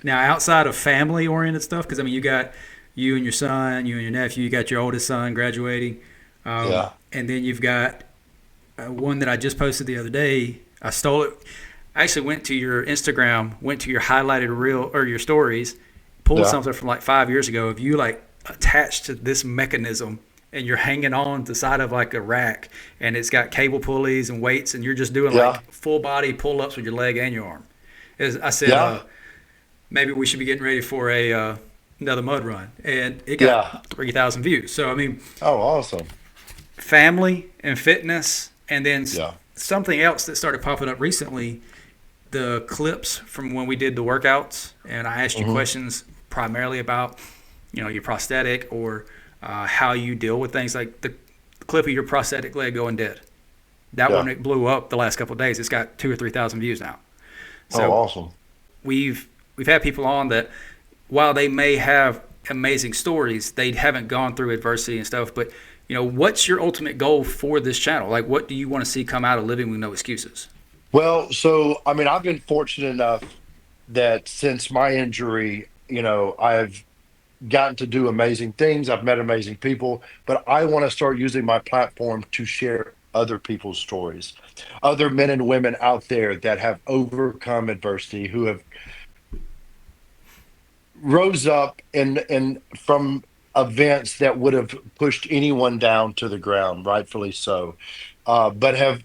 Now, outside of family oriented stuff, because I mean, you got you and your son, you and your nephew, you got your oldest son graduating, Yeah. and then you've got one that I just posted the other day. I stole it. I actually went to your Instagram, went to your highlighted reel or your stories, pulled Yeah. something from like 5 years ago of you like attached to this mechanism and you're hanging on the side of like a rack and it's got cable pulleys and weights and you're just doing Yeah. like full body pull ups with your leg and your arm. As I said, Yeah. maybe we should be getting ready for a another mud run, and it got Yeah. 3,000 views. So I mean, Oh, awesome. family and fitness, and then Yeah. something else that started popping up recently. The clips from when we did the workouts, and I asked you Hmm. questions primarily about, your prosthetic or how you deal with things like the clip of your prosthetic leg going dead. That one Yeah. it blew up the last couple of days. It's got 2 or 3 thousand views now. Oh, So awesome. we've had people on that while they may have amazing stories, they haven't gone through adversity and stuff. But what's your ultimate goal for this channel? Like, what do you want to see come out of Living with No Excuses? Well, so I mean, I've been fortunate enough that since my injury, I've gotten to do amazing things. I've met amazing people, but I want to start using my platform to share other people's stories, other men and women out there that have overcome adversity, who have rose up and from events that would have pushed anyone down to the ground, rightfully so, but have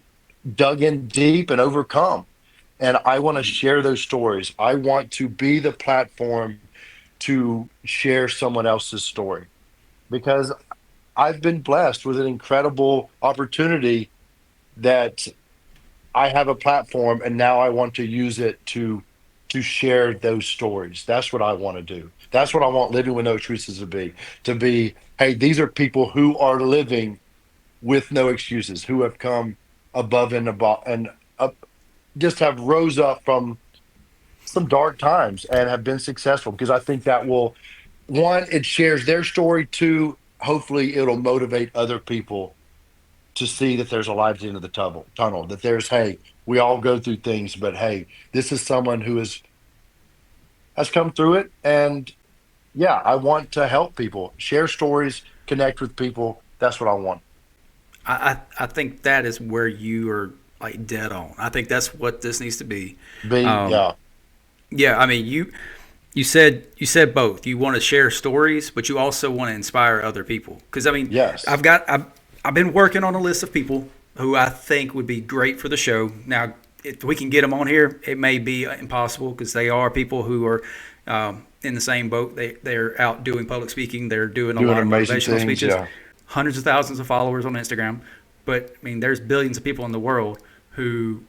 dug in deep and overcome. And I want to share those stories. I want to be the platform to share someone else's story because I've been blessed with an incredible opportunity that I have a platform and now I want to use it to share those stories. That's what I want to do. That's what I want Living with No Excuses to be, hey, these are people who are living with no excuses, who have come above and above and up, just have rose up from some dark times and have been successful because I think that will, one, it shares their story. Two, hopefully it'll motivate other people to see that there's a light at the end of the tunnel, that there's, hey, we all go through things, but hey, this is someone who has come through it. And yeah, I want to help people, share stories, connect with people. That's what I want. I think that is where you are like dead on. I think that's what this needs to be. Um, Yeah. yeah, I mean you said both. You want to share stories, but you also want to inspire other people. Because I mean, Yes. I've been working on a list of people who I think would be great for the show. Now, if we can get them on here, it may be impossible because they are people who are in the same boat. They're out doing public speaking. They're doing a Doing lot of amazing motivational things. speeches, Yeah. hundreds of thousands of followers on Instagram. But I mean, there's billions of people in the world who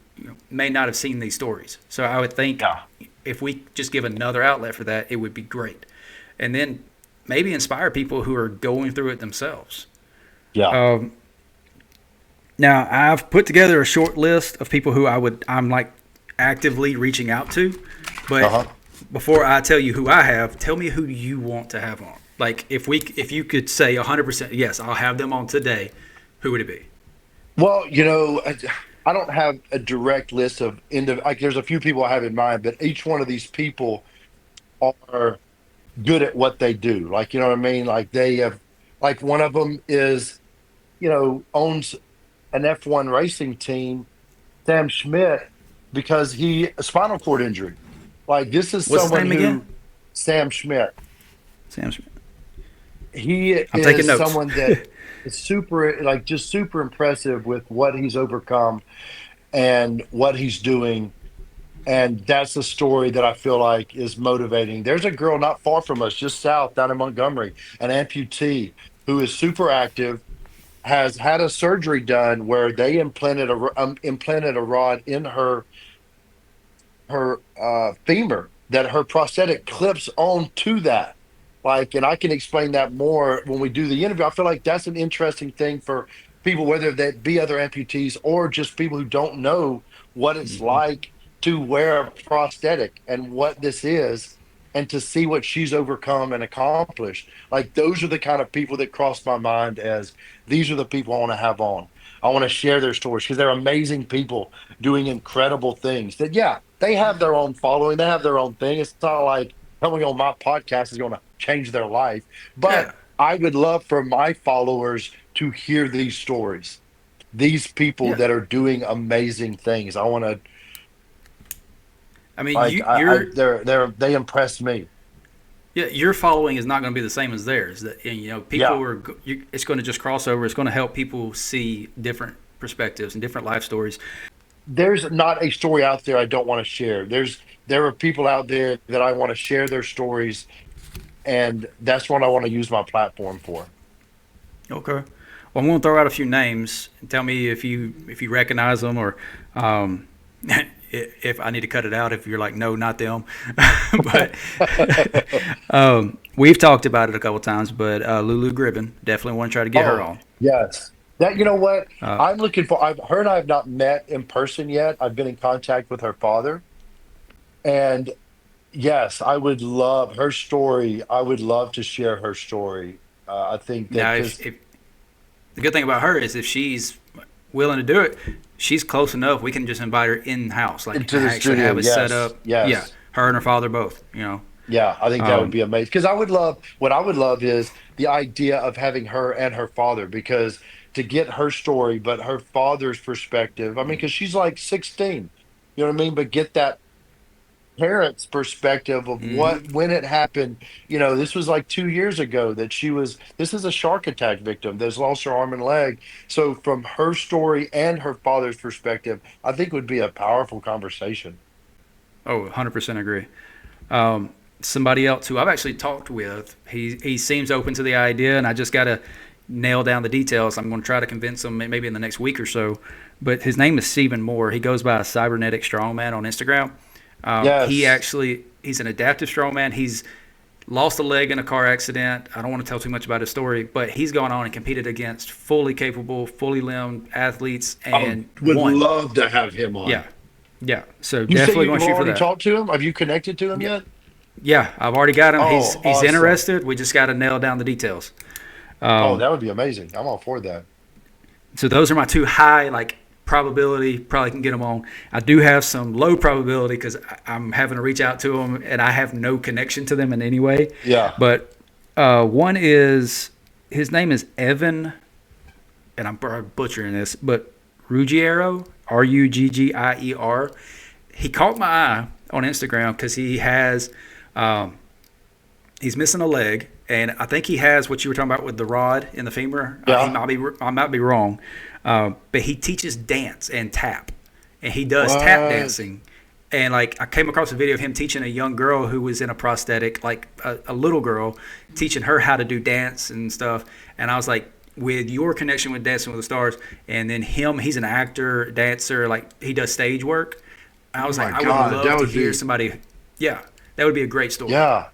may not have seen these stories. So I would think Yeah. if we just give another outlet for that, it would be great. And then maybe inspire people who are going through it themselves. Yeah. Um, Now I've put together a short list of people who I'm like actively reaching out to, but Uh-huh. before I tell you who I have, tell me who you want to have on. Like if you could say 100% yes, I'll have them on today, who would it be? Well, I don't have a direct list of like there's a few people I have in mind, but each one of these people are good at what they do. Like, you know what I mean? Like they have, like one of them is, owns an F1 racing team, Sam Schmidt, because he a spinal cord injury. Like this is What's his someone name again? who Sam Schmidt. Sam Smith. He I'm taking is notes. someone that is super, like just super impressive with what he's overcome and what he's doing. And that's the story that I feel like is motivating. There's a girl not far from us, just south down in Montgomery, an amputee who is super active, has had a surgery done where they implanted a rod in her femur that her prosthetic clips on to that. Like, and I can explain that more when we do the interview. I feel like that's an interesting thing for people, whether that be other amputees or just people who don't know what it's like to wear a prosthetic and what this is, and to see what she's overcome and accomplished. Like, those are the kind of people that cross my mind as these are the people I want to have on. I want to share their stories because they're amazing people doing incredible things. That, yeah, they have their own following, they have their own thing. It's not like coming on my podcast is going to change their life. But Yeah. I would love for my followers to hear these stories, these people Yeah. that are doing amazing things. I want to I mean, they impress me. your following is not going to be the same as theirs. That and, people Yeah. are. It's going to just cross over. It's going to help people see different perspectives and different life stories. There's not a story out there I don't want to share. There are people out there that I want to share their stories, and that's what I want to use my platform for. Okay. Well, I'm going to throw out a few names and tell me if you recognize them or um, if I need to cut it out. If you're like, no, not them. But we've talked about it a couple times. But Lulu Gribben, definitely want to try to get her Oh, on. yes. That, you know what? Uh, I'm looking for, her and I have not met in person yet. I've been in contact with her father. And yes, I would love her story. I would love to share her story. I think that now, because if the good thing about her is if she's willing to do it, she's close enough. We can just invite her in house, like into the actually studio, have it set yes, up. Yeah, yes. her and her father both. You know. Yeah, I think that would Um, be amazing. Because I would love, what I would love is the idea of having her and her father, because to get her story, but her father's perspective. I mean, because she's like 16, you know what I mean? But get that parent's perspective of mhm. when it happened. This was like 2 years ago that this is a shark attack victim that's lost her arm and leg. So from her story and her father's perspective, I think would be a powerful conversation. Oh, 100% agree. Somebody else who I've actually talked with, he seems open to the idea, and I just got to nail down the details. I'm going to try to convince him maybe in the next week or so. But his name is Stephen Moore. He goes by a cybernetic strongman on Instagram. Yes. He's an adaptive strongman. He's lost a leg in a car accident. I don't want to tell too much about his story, but he's gone on and competed against fully capable, fully limbed athletes I and would won. love to have him Yeah, on. yeah. So You say definitely going you've to shoot for already that. talked to him? Have you connected to him Yeah, yet? yeah. I've already got him. He's Oh, he's awesome. interested. We just got to nail down the details. Oh, Um, that would be amazing. I'm all for that. so those are my two high like probability. Probably can get them on. I do have some low probability because I'm having to reach out to them and I have no connection to them in any way. Yeah. But one is his name is Evan, and I'm probably butchering this, but Ruggiero, Ruggier. He caught my eye on Instagram because um, he's missing a leg, and I think he has what you were talking about with the rod in the femur. Yeah. I might be wrong, but he teaches dance and tap, and he does tap What? dancing. And like I came across a video of him teaching a young girl who was in a prosthetic, like a little girl, teaching her how to do dance and stuff. And I was like, with your connection with Dancing with the Stars, and then him, he's an actor, dancer, like he does stage work. I Oh was like, my I would God. love That to would hear be, somebody. Yeah, that would be a great story. yeah.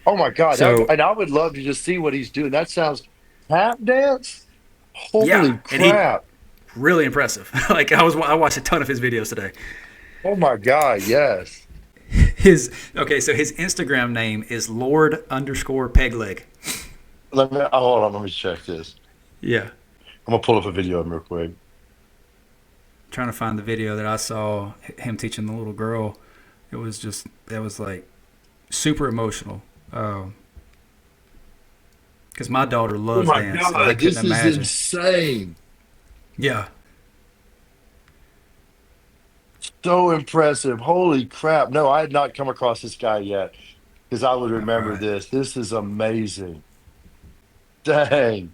Oh my God. So And I would love to just see what he's doing. That sounds tap dance? yeah, Holy and he crap. really impressive. Like I watched a ton of his videos today. Oh my God. Yes. His okay, so his Instagram name is Lord underscore Pegleg. Hold on. Let me check this. Yeah, I'm gonna pull up a video of him real quick. trying to find the video that I saw him teaching the little girl. It was just that was like super emotional. Because my daughter Oh loves my dance, and I God. couldn't This is imagine. insane. Yeah, So impressive. Holy crap. No, I had not come across this guy yet because I would all remember right, this. This is amazing. Dang.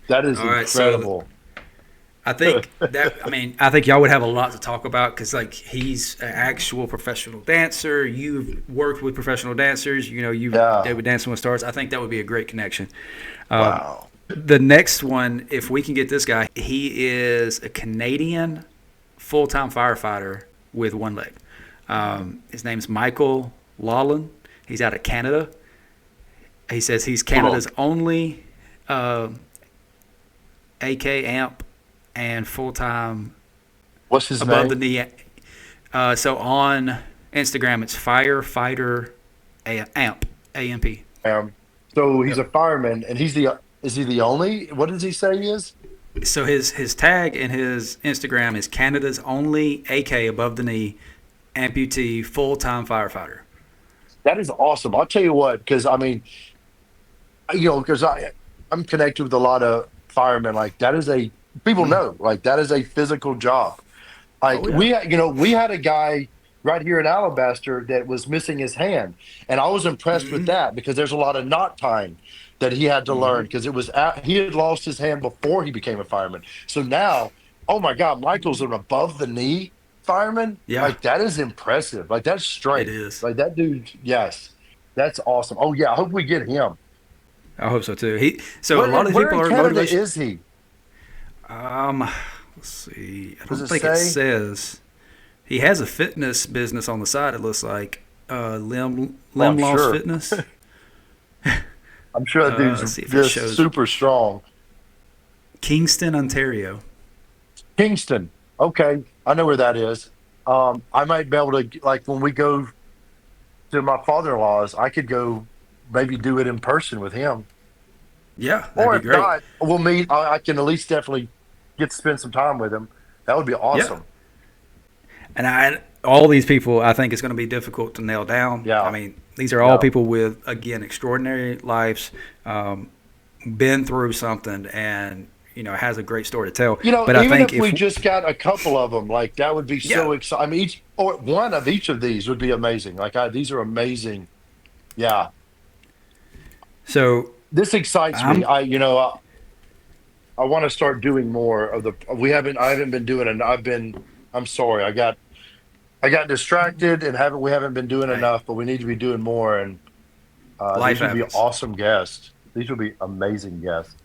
That is all right. So incredible. I mean, I think y'all would have a lot to talk about because, like, he's an actual professional dancer. You've worked with professional dancers. You know, you Yeah. did with Dancing with Stars. I think that would be a great connection. Um, Wow. the next one, if we can get this guy, he is a Canadian full-time firefighter with one leg. His name's Michael Lawlin. He's out of Canada. He says he's Hold on. Canada's only uh, AK amp and full-time What's his above the name? knee. So on Instagram, it's firefighter amp, AMP. Um, so he's Yep. a fireman and is he the only? What does he say he is? So his tag in his Instagram is Canada's only AK above the knee amputee full-time firefighter. That is awesome. I'll tell you what, because I mean, because I'm connected with a lot of firemen. Like that is a people Mm. know like that is a physical job. Like Oh yeah. we had a guy right here in Alabaster that was missing his hand, and I was impressed with Hmm. that because there's a lot of knot tying that he had to learn Hmm. because he had lost his hand before he became a fireman. So now, oh my God, Michael's an above the knee fireman. Yeah, Like that is impressive. Like that's it strength. is. Like that dude. Yes, that's awesome. Oh yeah, I hope we get him. I hope so too. So a lot of Where people in are Canada motivation. is he? Um, let's see. I Does don't it think it say? says. He has a fitness business on the side. It looks like Oh, limb I'm loss sure. fitness. I'm sure that dude's Let's see if it just shows super strong. Kingston, Ontario. Kingston. Okay, I know where that is. I might be able to like when we go to my father-in-law's, I could go maybe do it in person with him. Yeah, that'd Or be if great. not, we'll meet. I can at least definitely get to spend some time with him. That would be Yeah, awesome. and all these people, I think it's going to be difficult to nail down. I Yeah, mean, these are all yeah. people with again extraordinary lives, um, been through something, and has a great story to tell. But I Even think if we if just got a couple of them, like that would be yeah, so exciting. I mean, each or one of each of these would be amazing. These are amazing. Yeah, so this excites me. I'm I want to start doing more of the. I haven't been doing it. I'm sorry. I got distracted and we haven't been doing hey, enough, but we need to be doing more. And life these would be happens. awesome guests. These would be amazing guests.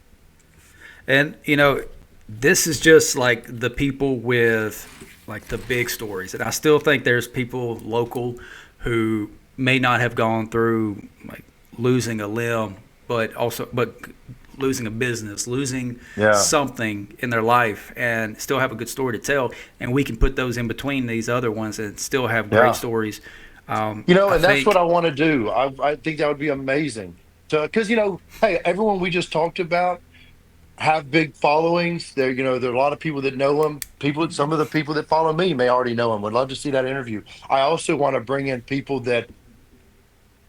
And this is just like the people with like the big stories. And I still think there's people local who may not have gone through like losing a limb, but losing a business, losing Yeah, something in their life and still have a good story to tell. And we can put those in between these other ones and still have great yeah. stories. I And that's what think I want to do. I think that would be amazing. Because hey, everyone we just talked about have big followings. There are a lot of people that know them. Some of the people that follow me may already know them. Would love to see that interview. I also want to bring in people that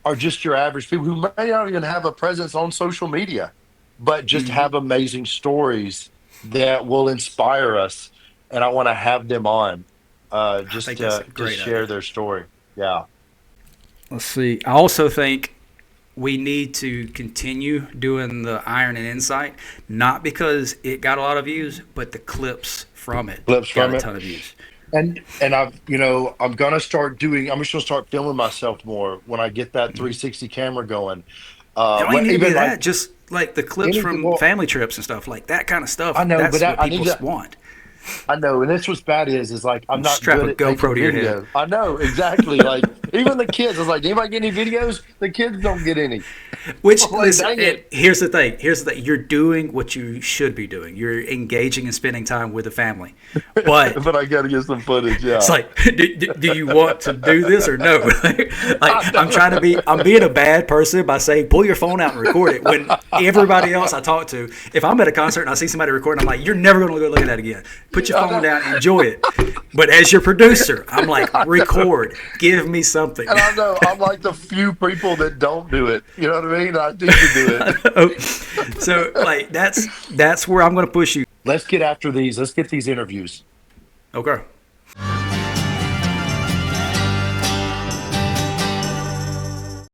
are just your average people who may not even have a presence on social media, but just have amazing stories that will inspire us. And I want to have them on, I think that's a just great share idea. their story. Yeah, Let's see. I also think we need to continue doing the Iron and Insight, not because it got a lot of views, but the clips from it clips got from a it. ton of views. And I'm gonna start doing. I'm just gonna start filming myself more when I get that 360 camera going. It don't even What need to be even like that. Just like the clips anything. from Well, family trips and stuff, like that kind of I stuff. know, but That's what I need people to. want. I know, and that's what's bad is like I'm not Strap good a at taking GoPro to your head. video. I know exactly. Like even the kids, I was like, anybody get any videos? The kids don't get any. I'm Which, like, listen, dang it. here's the thing. Here's the thing. You're doing what you should be doing. You're engaging and spending time with the family. But But I got to get some footage. it's Yeah, like, do you want to do this or no? Like, I know. I'm being a bad person by saying, pull your phone out and record it. When everybody else I talk to, if I'm at a concert and I see somebody recording, I'm like, you're never going to go look at that again. Put your I phone know. down, enjoy it. But as your producer, I'm like, record, give me something. And I know I'm like the few people that don't do it. You know what I mean? I need to do So, it. like, that's where I'm going to push you. Let's get after these. Let's get these interviews. Okay.